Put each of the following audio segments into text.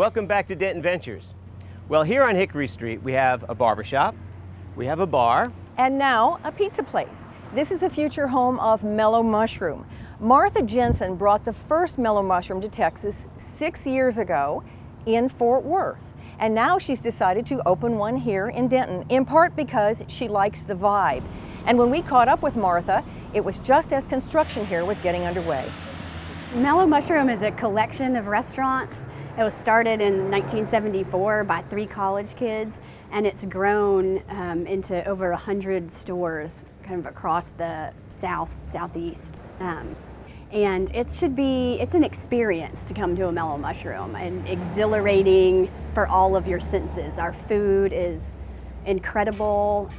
Welcome back to Denton Ventures. Well, here on Hickory Street, we have a barbershop, we have a bar, And now a pizza place. This is the future home of Mellow Mushroom. Martha Jensen brought the first Mellow Mushroom to Texas 6 years ago in Fort Worth. And now she's decided to open one here in Denton, in part because she likes the vibe. And when we caught up with Martha, it was just as construction here was getting underway. Mellow Mushroom is a collection of restaurants. It was started in 1974 by 3 college kids, and it's grown into over 100 stores kind of across the southeast. And it's an experience to come to a Mellow Mushroom, and exhilarating for all of your senses. Our food is incredible.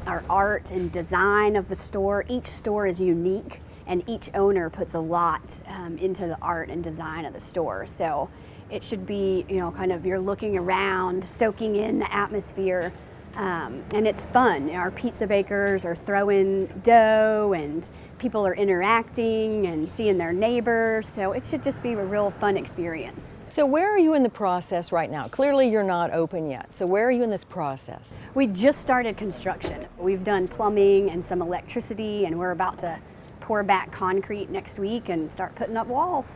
Our art and design of the store, each store is unique, and each owner puts a lot into the art and design of the store. So it should be, kind of you're looking around, soaking in the atmosphere, and it's fun. Our pizza bakers are throwing dough, and people are interacting and seeing their neighbors, so it should just be a real fun experience. So where are you in the process right now? Clearly you're not open yet, so where are you in this process? We just started construction. We've done plumbing and some electricity, and we're about to pour back concrete next week and start putting up walls.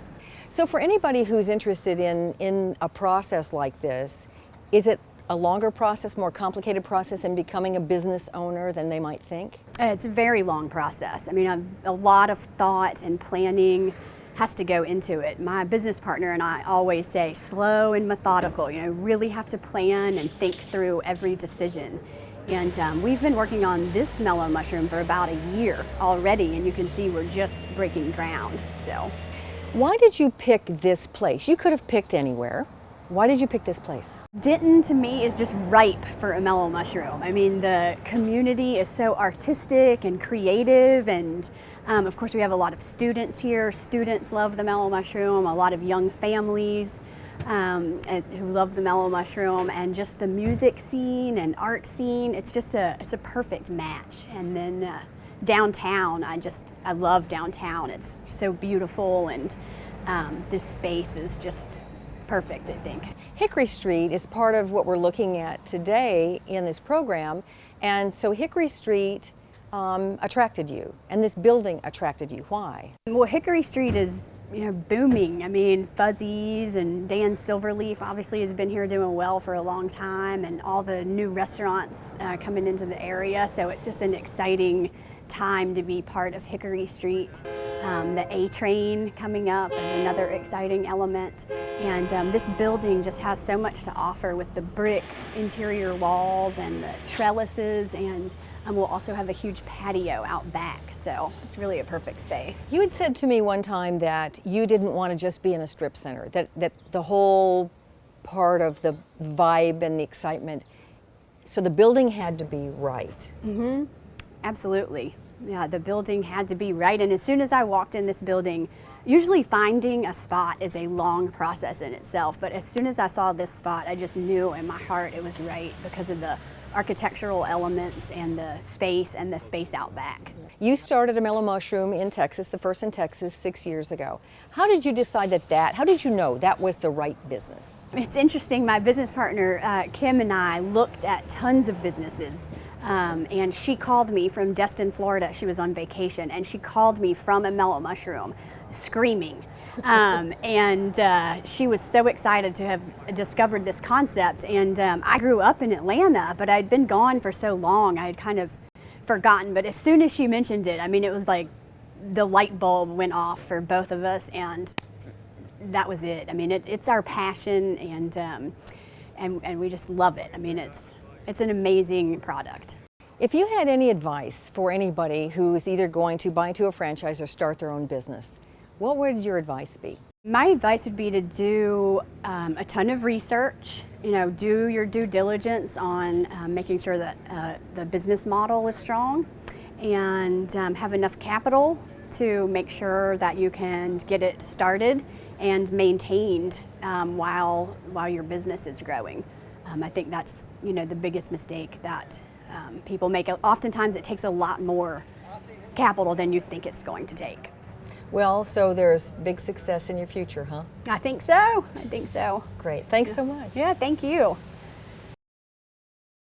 So for anybody who's interested in a process like this, is it a longer process, more complicated process in becoming a business owner than they might think? It's a very long process. I mean, a lot of thought and planning has to go into it. My business partner and I always say slow and methodical. Really have to plan and think through every decision. And we've been working on this Mellow Mushroom for about a year already, and you can see we're just breaking ground. So, why did you pick this place? You could have picked anywhere. Why did you pick this place? Denton to me is just ripe for a Mellow Mushroom. I mean, the community is so artistic and creative, and of course we have a lot of students here. Students love the Mellow Mushroom, a lot of young families who love the Mellow Mushroom, and just the music scene and art scene. It's a perfect match. And then downtown, I love downtown. It's so beautiful, and this space is just perfect, I think. Hickory Street is part of what we're looking at today in this program, and so Hickory Street attracted you, and this building attracted you. Why? Well, Hickory Street is booming. I mean, Fuzzy's and Dan Silverleaf obviously has been here doing well for a long time, and all the new restaurants coming into the area, so it's just an exciting time to be part of Hickory Street. The A train coming up is another exciting element, and this building just has so much to offer with the brick interior walls and the trellises, and we'll also have a huge patio out back, so it's really a perfect space. You had said to me one time that you didn't want to just be in a strip center, that the whole part of the vibe and the excitement, so the building had to be right. Mm-hmm. Absolutely. Yeah, the building had to be right, and as soon as I walked in this building, usually finding a spot is a long process in itself, but as soon as I saw this spot, I just knew in my heart it was right because of the architectural elements and the space out back. You started a Mellow Mushroom in Texas, the first in Texas, 6 years ago. How did you decide how did you know that was the right business? It's interesting, my business partner, Kim, and I looked at tons of businesses, and she called me from Destin, Florida. She was on vacation, and she called me from a Mellow Mushroom, screaming. And she was so excited to have discovered this concept. And I grew up in Atlanta, but I'd been gone for so long, I had kind of forgotten. But as soon as she mentioned it, I mean, it was like the light bulb went off for both of us, and that was it. I mean, it's our passion, and we just love it. I mean, it's an amazing product. If you had any advice for anybody who's either going to buy into a franchise or start their own business, what would your advice be? My advice would be to do a ton of research, do your due diligence on making sure that the business model is strong, and have enough capital to make sure that you can get it started and maintained while your business is growing. I think that's the biggest mistake that people make. Oftentimes it takes a lot more capital than you think it's going to take. Well, so there's big success in your future, huh? I think so. I think so. Great. Thanks so much. Yeah, thank you.